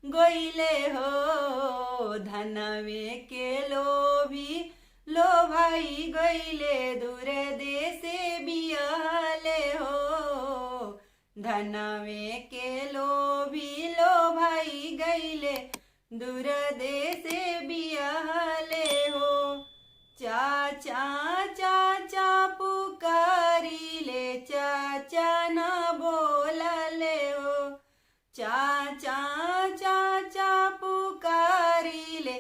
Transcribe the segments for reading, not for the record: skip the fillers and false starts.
गइले हो। धनवे के लोभी लो भाई गइले दूर देशे बियाले हो। धनवे के लोभी लो भाई गइले दूर देशे बियाले हो। चाचा चाचा पुकारिले चाचा न बोलले हो। चाचा चाचा पुकारिले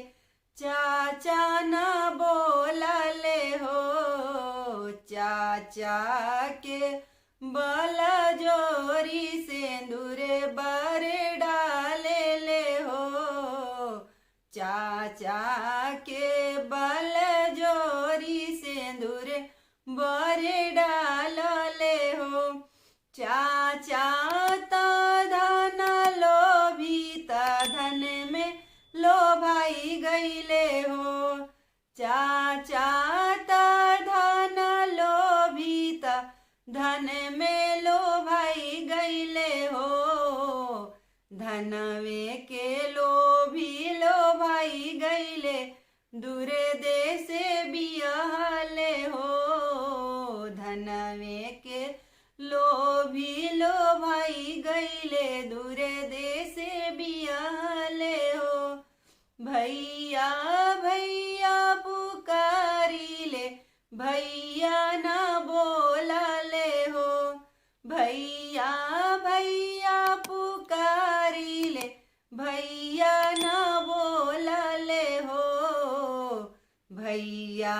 चाचा न बोलले हो। चाचा के बल जोरी सिंदूर बर डाले ले हो। चाचा के बल जोरी सिंदूर बर डाले हो। चाचा त धन लोभी त धन में लो भाई गइले हो। चाचा त धन लोभी त धन में लो भाई गइले हो। धनवे के लोभी लो भाई गइले दूर देशे बियाले हो। धनवे के लोभी लो भाई गइले दूर देशे बियाले हो। भैया भैया पुकारिले भैया न बोलले हो। भैया भैया पुकारिले भैया न बोलले हो। भैया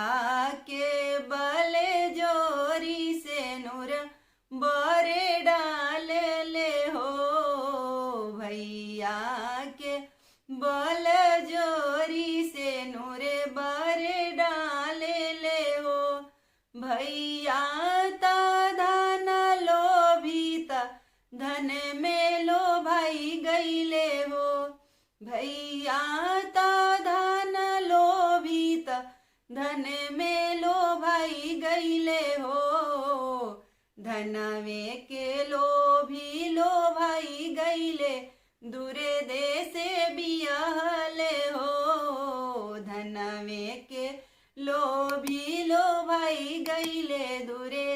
के बले जोरी से नूर बरे डाले हो। भैया के बल जोरी से नूर बरे डाले हो। भैया त धन लोभी त धन में लो भाई गइले हो। भैया त धन लोभी त धन में लो भाई गइले हो। धनवे के लोभी लो भाई गइले दूरे देशे बियाले हो। धनवे के लोभी लो भाई गइले दूरे